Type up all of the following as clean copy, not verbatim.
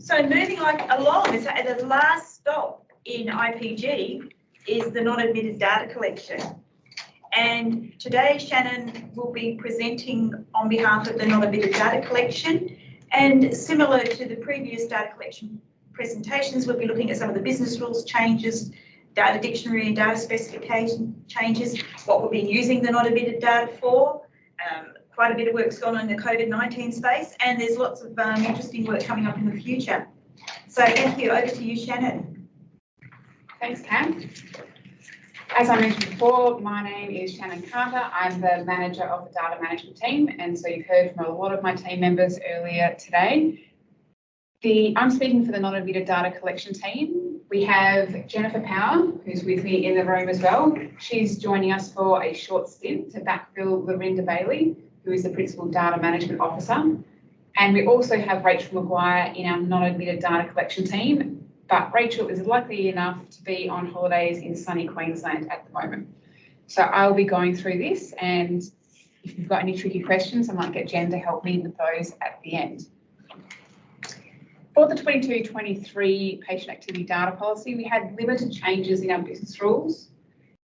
So moving along, so the last stop in IPG is the non-admitted data collection. And today Shannon will be presenting on behalf of the non-admitted data collection. And similar to the previous data collection presentations, we'll be looking at some of the business rules changes, data dictionary and data specification changes, what we'll be using the non-admitted data for. Quite a bit of work's gone on in the COVID-19 space, and there's lots of interesting work coming up in the future. So thank you. Over to you, Shannon. Thanks, Cam. As I mentioned before, my name is Shannon Carter. I'm the manager of the data management team, and so you've heard from a lot of my team members earlier today. I'm speaking for the non-admitted data collection team. We have Jennifer Power, who's with me in the room as well. She's joining us for a short stint to backfill Lorinda Bailey, who is the Principal Data Management Officer. And we also have Rachel Maguire in our non-admitted data collection team, but Rachel is lucky enough to be on holidays in sunny Queensland at the moment. So I'll be going through this, and if you've got any tricky questions, I might get Jen to help me with those at the end. For the 22-23 patient activity data policy, we had limited changes in our business rules.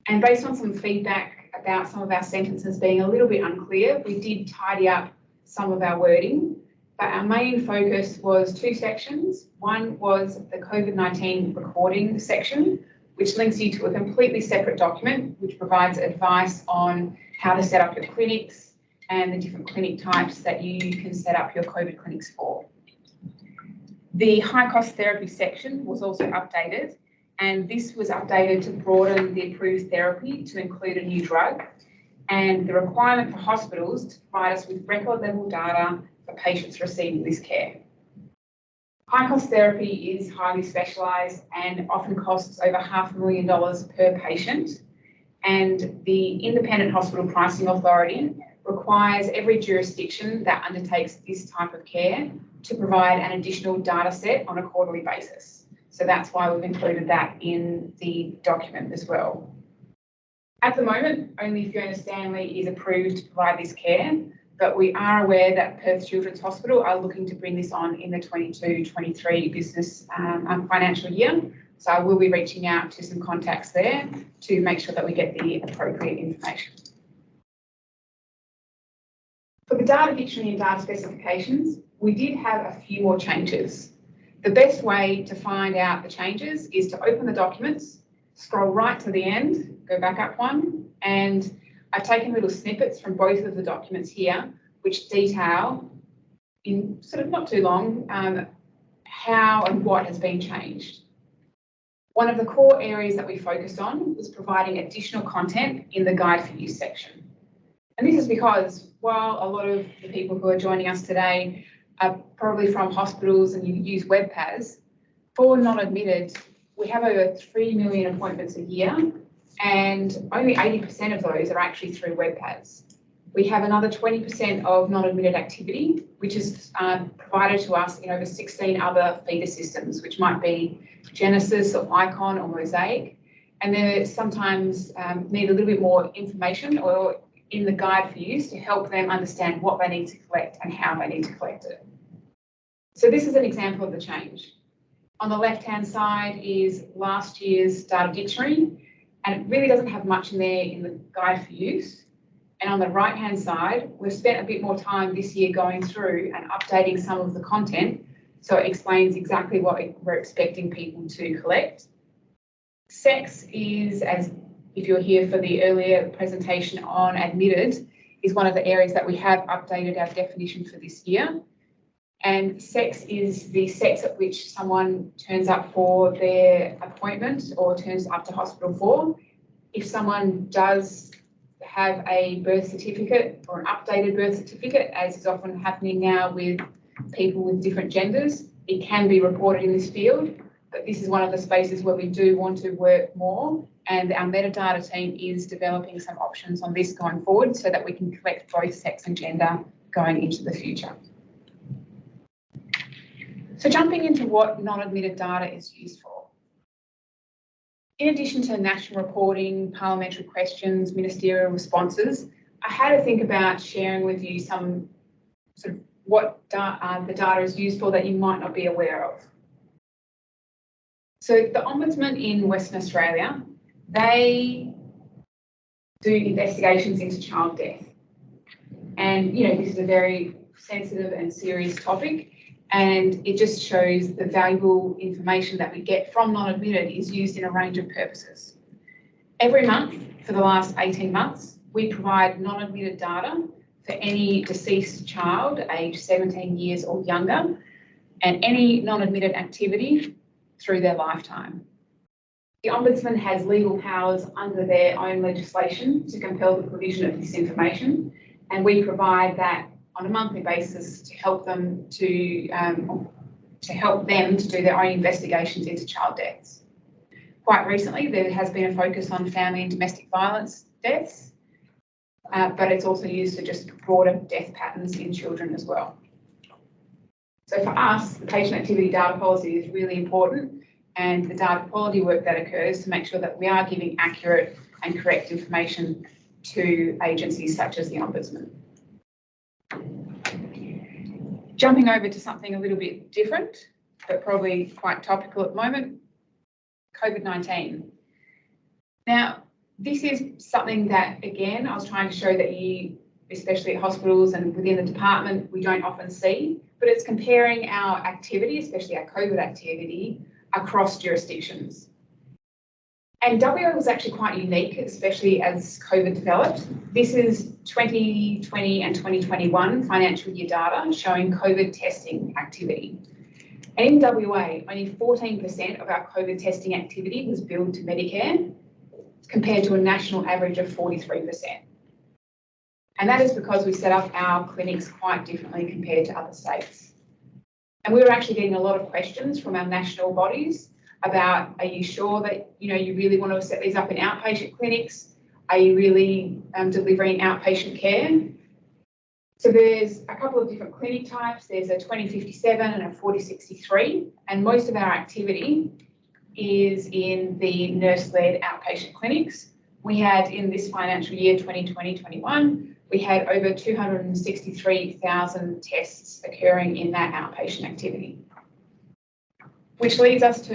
And based on some feedback about some of our sentences being a little bit unclear, we did tidy up some of our wording. But our main focus was two sections. One was the COVID-19 recording section, which links you to a completely separate document, which provides advice on how to set up your clinics and the different clinic types that you can set up your COVID clinics for. The high-cost therapy section was also updated, and this was updated to broaden the approved therapy to include a new drug and the requirement for hospitals to provide us with record-level data for patients receiving this care. High-cost therapy is highly specialised and often costs over $500,000 per patient, and the Independent Hospital Pricing Authority requires every jurisdiction that undertakes this type of care to provide an additional data set on a quarterly basis. So that's why we've included that in the document as well. At the moment, only Fiona Stanley is approved to provide this care, but we are aware that Perth Children's Hospital are looking to bring this on in the 22-23 business financial year. So I will be reaching out to some contacts there to make sure that we get the appropriate information. For the data dictionary and data specifications, we did have a few more changes. The best way to find out the changes is to open the documents, scroll right to the end, go back up one, and I've taken little snippets from both of the documents here, which detail, in sort of not too long, how and what has been changed. One of the core areas that we focused on was providing additional content in the Guide for Use section. And this is because while a lot of the people who are joining us today are probably from hospitals and you use WebPAS, for non-admitted, we have over 3 million appointments a year, and only 80% of those are actually through WebPAS. We have another 20% of non-admitted activity, which is provided to us in over 16 other feeder systems, which might be Genesis or Icon or Mosaic. And they sometimes need a little bit more information or in the Guide for Use to help them understand what they need to collect and how they need to collect it. So this is an example of the change. On the left-hand side is last year's data dictionary, and it really doesn't have much in there in the Guide for Use. And on the right-hand side, we've spent a bit more time this year going through and updating some of the content, so it explains exactly what we're expecting people to collect. Sex is, as if you're here for the earlier presentation on admitted, is one of the areas that we have updated our definition for this year. And sex is the sex at which someone turns up for their appointment or turns up to hospital for. If someone does have a birth certificate or an updated birth certificate, as is often happening now with people with different genders, it can be reported in this field. But this is one of the spaces where we do want to work more, and our metadata team is developing some options on this going forward so that we can collect both sex and gender going into the future. So jumping into what non-admitted data is used for. In addition to national reporting, parliamentary questions, ministerial responses, I had to think about sharing with you some sort of what the data is used for that you might not be aware of. So the Ombudsman in Western Australia, they do investigations into child death. And, you know, this is a very sensitive and serious topic, and it just shows the valuable information that we get from non-admitted is used in a range of purposes. Every month for the last 18 months, we provide non-admitted data for any deceased child aged 17 years or younger and any non-admitted activity through their lifetime. The Ombudsman has legal powers under their own legislation to compel the provision of this information, and we provide that on a monthly basis to help them to do their own investigations into child deaths. Quite recently, there has been a focus on family and domestic violence deaths, but it's also used for just broader death patterns in children as well. So for us, the patient activity data policy is really important, and the data quality work that occurs to make sure that we are giving accurate and correct information to agencies such as the Ombudsman. Jumping over to something a little bit different, but probably quite topical at the moment, COVID-19. Now, this is something that, again, I was trying to show that you, especially at hospitals and within the department, we don't often see, but it's comparing our activity, especially our COVID activity, across jurisdictions. And WA was actually quite unique, especially as COVID developed. This is 2020 and 2021 financial year data showing COVID testing activity. And in WA, only 14% of our COVID testing activity was billed to Medicare, compared to a national average of 43%. And that is because we set up our clinics quite differently compared to other states. And we were actually getting a lot of questions from our national bodies about, are you sure that you really want to set these up in outpatient clinics? Are you really delivering outpatient care? So there's a couple of different clinic types. There's a 2057 and a 4063, and most of our activity is in the nurse-led outpatient clinics. We had in this financial year, 2020-21, we had over 263,000 tests occurring in that outpatient activity. Which leads us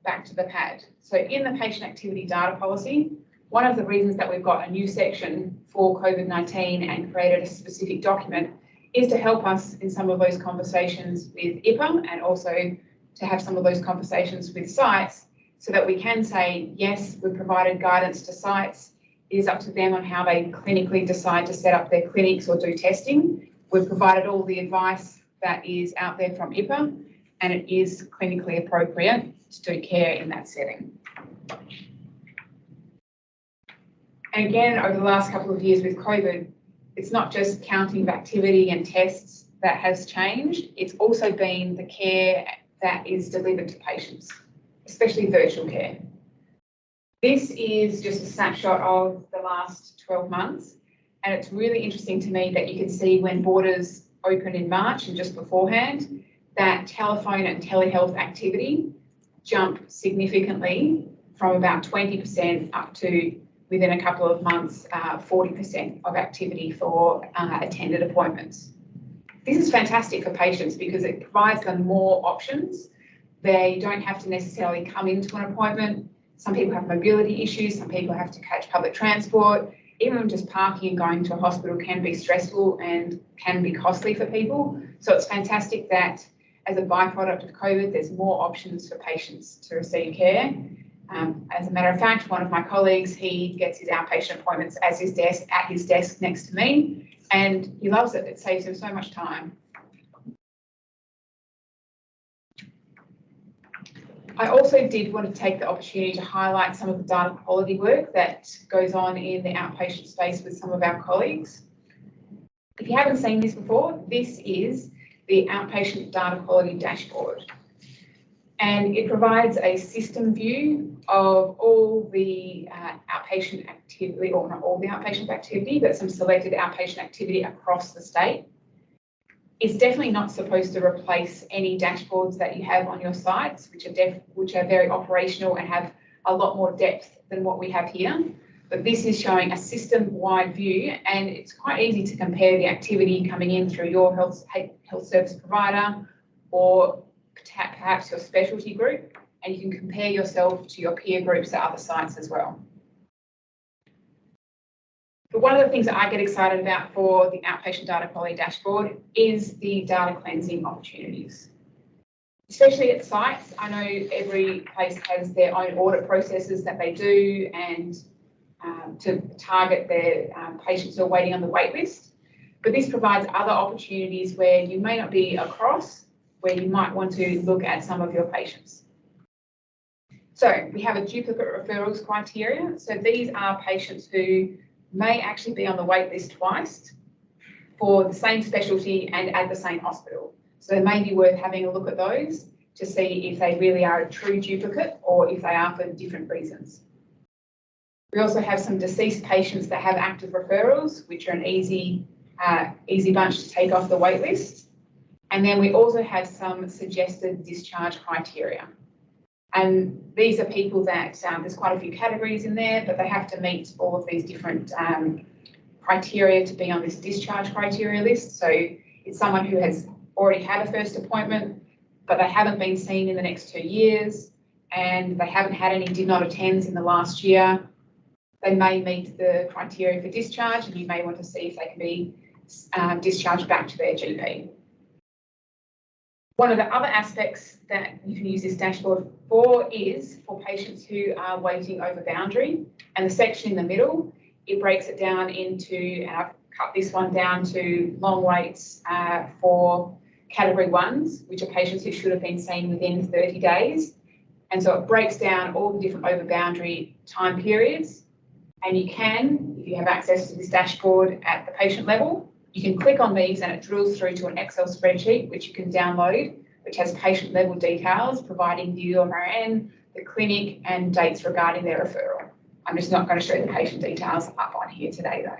back to the PAD. So in the patient activity data policy, one of the reasons that we've got a new section for COVID-19 and created a specific document is to help us in some of those conversations with IPA, and also to have some of those conversations with sites, so that we can say, yes, we've provided guidance to sites. It is up to them on how they clinically decide to set up their clinics or do testing. We've provided all the advice that is out there from IPA, and it is clinically appropriate to do care in that setting. And again, over the last couple of years with COVID, it's not just counting of activity and tests that has changed, it's also been the care that is delivered to patients, especially virtual care. This is just a snapshot of the last 12 months, and it's really interesting to me that you can see when borders opened in March and just beforehand, that telephone and telehealth activity jumped significantly from about 20% up to, within a couple of months, 40% of activity for attended appointments. This is fantastic for patients because it provides them more options. They don't have to necessarily come into an appointment. Some people have mobility issues, some people have to catch public transport. Even just parking and going to a hospital can be stressful and can be costly for people. So it's fantastic that as a byproduct of COVID, there's more options for patients to receive care. As a matter of fact, one of my colleagues, he gets his outpatient appointments at his desk next to me, and he loves it. It saves him so much time. I also did want to take the opportunity to highlight some of the data quality work that goes on in the outpatient space with some of our colleagues. If you haven't seen this before, this is the outpatient data quality dashboard. And it provides a system view of all the outpatient activity, or not all the outpatient activity, but some selected outpatient activity across the state. It's definitely not supposed to replace any dashboards that you have on your sites, which are very operational and have a lot more depth than what we have here. but this is showing a system-wide view, and it's quite easy to compare the activity coming in through your health service provider or perhaps your specialty group, and you can compare yourself to your peer groups at other sites as well. But one of the things that I get excited about for the outpatient data quality dashboard is the data cleansing opportunities. Especially at sites, I know every place has their own audit processes that they do and to target their patients who are waiting on the wait list. But this provides other opportunities where you may not be across, where you might want to look at some of your patients. So we have a duplicate referrals criteria. So these are patients who may actually be on the wait list twice for the same specialty and at the same hospital. So it may be worth having a look at those to see if they really are a true duplicate or if they are for different reasons. We also have some deceased patients that have active referrals, which are an easy bunch to take off the wait list. And then we also have some suggested discharge criteria. And these are people that, there's quite a few categories in there, but they have to meet all of these different criteria to be on this discharge criteria list. So it's someone who has already had a first appointment, but they haven't been seen in the next 2 years, and they haven't had any did not attends in the last year. They may meet the criteria for discharge, and you may want to see if they can be discharged back to their GP. One of the other aspects that you can use this dashboard for is for patients who are waiting over boundary, and the section in the middle, it breaks it down into, and I've cut this one down to long waits for category 1s, which are patients who should have been seen within 30 days. And so it breaks down all the different over boundary time periods. And you can, if you have access to this dashboard at the patient level, you can click on these and it drills through to an Excel spreadsheet, which you can download, which has patient level details, providing the UMRN, the clinic, and dates regarding their referral. I'm just not going to show the patient details up on here today though.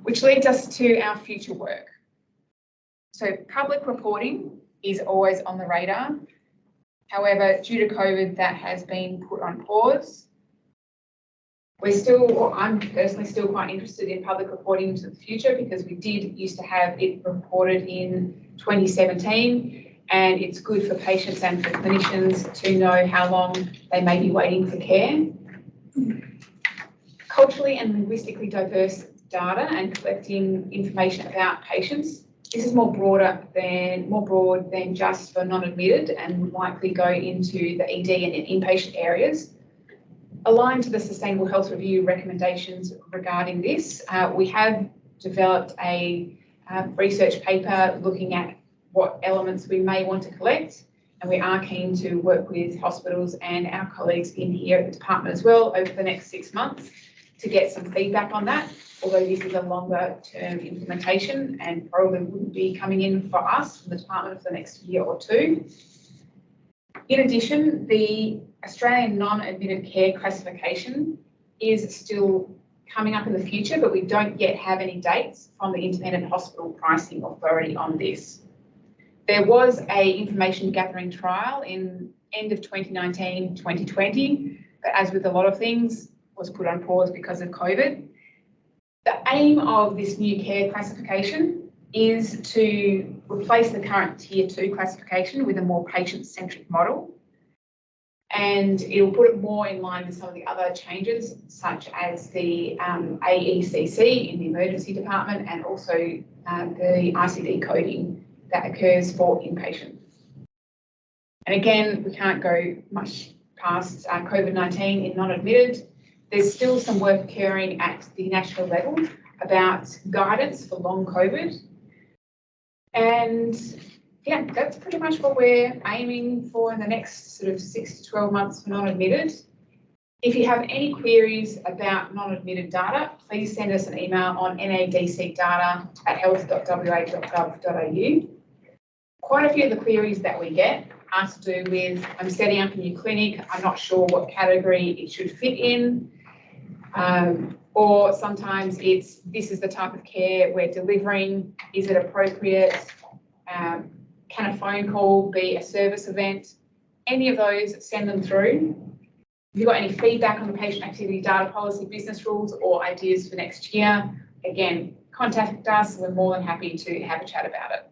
Which leads us to our future work. So public reporting is always on the radar. However, due to COVID, that has been put on pause. We're still, or I'm personally still quite interested in public reporting into the future, because we did used to have it reported in 2017, and it's good for patients and for clinicians to know how long they may be waiting for care. Culturally and linguistically diverse data and collecting information about patients. This is more broad than just for non-admitted, and would likely go into the ED and inpatient areas. Aligned to the Sustainable Health Review recommendations regarding this, we have developed a research paper looking at what elements we may want to collect, and we are keen to work with hospitals and our colleagues in here at the department as well over the next 6 months to get some feedback on that, although this is a longer term implementation and probably wouldn't be coming in for us from the department for the next year or 2. In addition, the Australian non-admitted care classification is still coming up in the future, but we don't yet have any dates from the Independent Hospital Pricing Authority on this. There was an information gathering trial in end of 2019, 2020, but as with a lot of things, was put on pause because of COVID. The aim of this new care classification is to replace the current Tier 2 classification with a more patient-centric model. And it will put it more in line with some of the other changes, such as the AECC in the emergency department, and also the ICD coding that occurs for inpatient. And again, we can't go much past COVID-19 in non-admitted. There's still some work occurring at the national level about guidance for long COVID. And yeah, that's pretty much what we're aiming for in the next sort of 6 to 12 months for non-admitted. If you have any queries about non-admitted data, please send us an email on nadcdata@health.wa.gov.au. Quite a few of the queries that we get are to do with, I'm setting up a new clinic, I'm not sure what category it should fit in, or sometimes it's, this is the type of care we're delivering, is it appropriate, can a phone call be a service event? Any of those, send them through. If you've got any feedback on the patient activity data policy, business rules, or ideas for next year, again, contact us. We're more than happy to have a chat about it.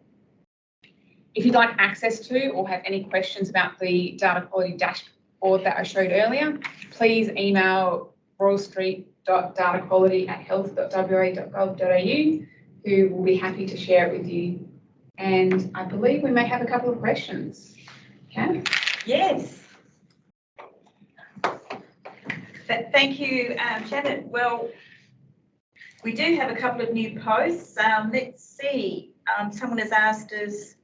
If you'd like access to or have any questions about the data quality dashboard that I showed earlier, please email royalstreet.dataquality@health.wa.gov.au, who will be happy to share it with you. And I believe we may have a couple of questions. Okay? Yes. Thank you, Shannon. Well, we do have a couple of new posts. Let's see. Someone has asked us,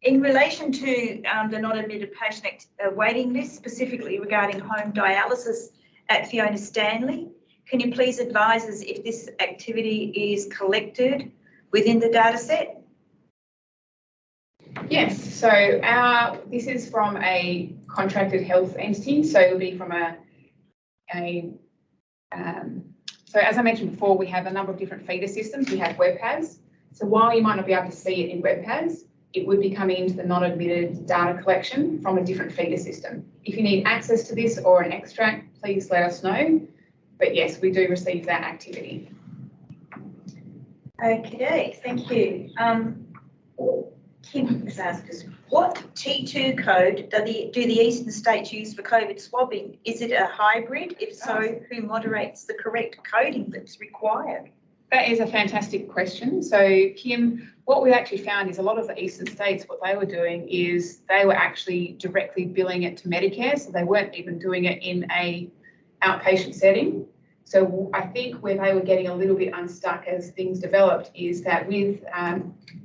in relation to the not admitted patient waiting list, specifically regarding home dialysis at Fiona Stanley, can you please advise us if this activity is collected within the data set? Yes, so this is from a contracted health entity, so it'll be from so as I mentioned before, we have a number of different feeder systems. We have WebPAS. So while you might not be able to see it in WebPAS, it would be coming into the non-admitted data collection from a different feeder system. If you need access to this or an extract, please let us know. But yes, we do receive that activity. Okay, thank you. Kim has asked us, what T2 code do the eastern states use for COVID swabbing? Is it a hybrid? If so, who moderates the correct coding that's required? That is a fantastic question. So Kim, what we actually found is a lot of the eastern states, what they were doing is they were actually directly billing it to Medicare. So they weren't even doing it in a outpatient setting. So I think where they were getting a little bit unstuck as things developed is that with,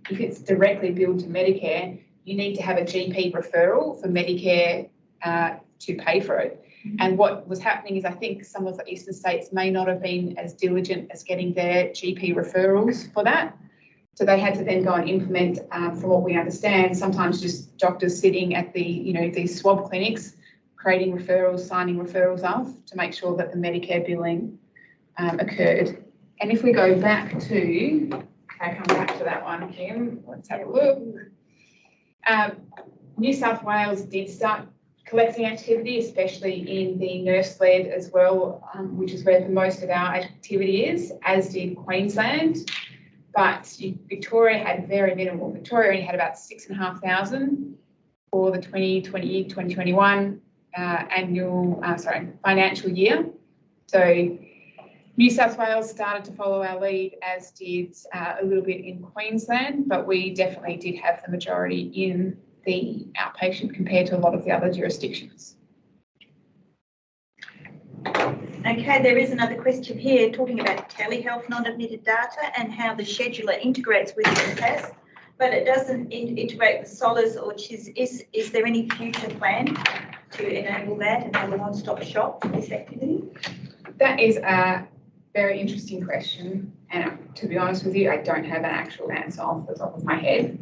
if it's directly billed to Medicare, you need to have a GP referral for Medicare to pay for it. And what was happening is I think some of the eastern states may not have been as diligent as getting their GP referrals for that. So they had to then go and implement, from what we understand, sometimes just doctors sitting at the, these swab clinics, creating referrals, signing referrals off to make sure that the Medicare billing occurred. And if we go back to, I'll come back to that one, Kim, let's have a look. New South Wales did start collecting activity, especially in the nurse-led as well, which is where the most of our activity is, as did Queensland. But Victoria had very minimal. Victoria only had about 6,500 for the 2020-2021 financial year. So New South Wales started to follow our lead, as did a little bit in Queensland, but we definitely did have the majority in the outpatient compared to a lot of the other jurisdictions. Okay, there is another question here talking about telehealth non-admitted data and how the scheduler integrates with WebPAS, but it doesn't integrate with Solus or CHIS. Is there any future plan to enable that and have a one-stop shop for this activity? That is a very interesting question, and to be honest with you, I don't have an actual answer off the top of my head.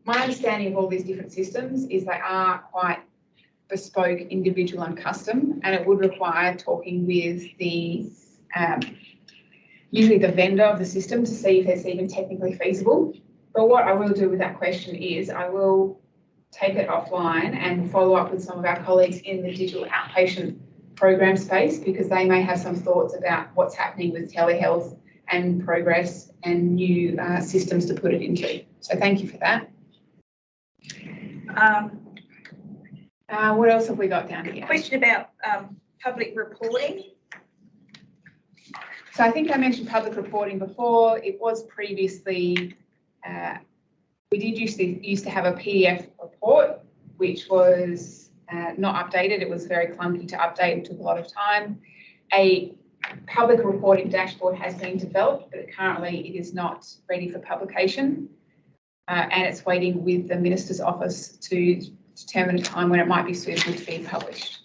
My understanding of all these different systems is they are quite bespoke, individual and custom, and it would require talking with the usually the vendor of the system to see if it's even technically feasible. But what I will do with that question is I will take it offline and follow up with some of our colleagues in the digital outpatient program space, because they may have some thoughts about what's happening with telehealth and progress and new systems to put it into. So thank you for that. What else have we got down here? Question about public reporting. So I think I mentioned public reporting before. It was previously, we did used to have a PDF report, which was not updated. It was very clunky to update and took a lot of time. A public reporting dashboard has been developed, but currently it is not ready for publication. And it's waiting with the Minister's office to determine a time when it might be suitable to be published.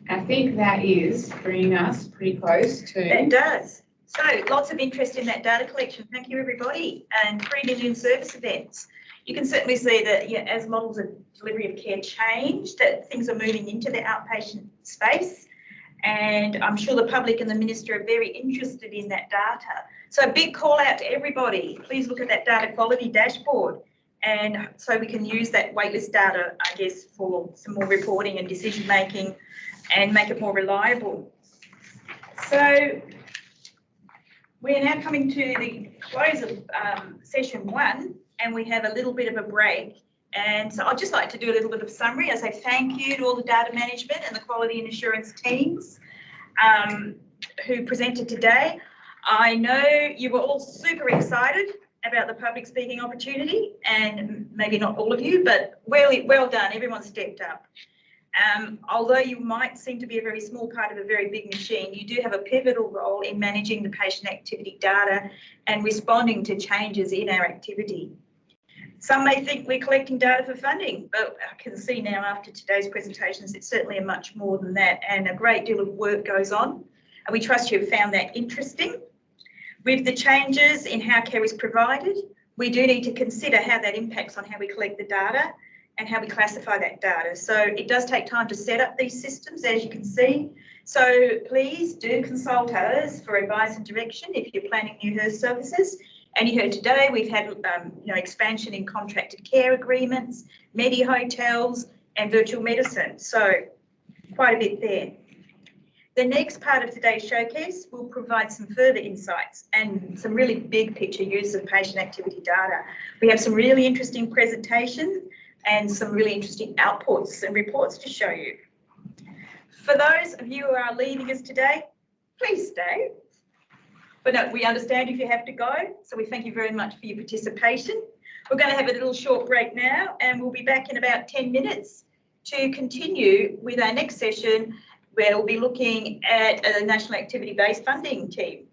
I think that is bringing us pretty close to... It does. So lots of interest in that data collection. Thank you, everybody. And 3 million service events. You can certainly see that as models of delivery of care change, that things are moving into the outpatient space. And I'm sure the public and the Minister are very interested in that data. So a big call out to everybody. Please look at that data quality dashboard And so we can use that waitlist data, I guess, for some more reporting and decision making and make it more reliable. So we are now coming to the close of session 1, and we have a little bit of a break. And so I'd just like to do a little bit of summary. I say thank you to all the data management and the quality and assurance teams who presented today. I know you were all super excited about the public speaking opportunity, and maybe not all of you, but well done, everyone stepped up. Although you might seem to be a very small part of a very big machine, you do have a pivotal role in managing the patient activity data and responding to changes in our activity. Some may think we're collecting data for funding, but I can see now after today's presentations, it's certainly much more than that, and a great deal of work goes on. And we trust you've found that interesting. With the changes in how care is provided, we do need to consider how that impacts on how we collect the data and how we classify that data. So it does take time to set up these systems, as you can see. So please do consult us for advice and direction if you're planning new health services. And you heard today we've had expansion in contracted care agreements, medi hotels, and virtual medicine. So quite a bit there. The next part of today's showcase will provide some further insights and some really big picture use of patient activity data. We have some really interesting presentations and some really interesting outputs and reports to show you. For those of you who are leaving us today, please stay. But no, we understand if you have to go, so we thank you very much for your participation. We're going to have a little short break now, and we'll be back in about 10 minutes to continue with our next session, where we'll be looking at a national activity-based funding team.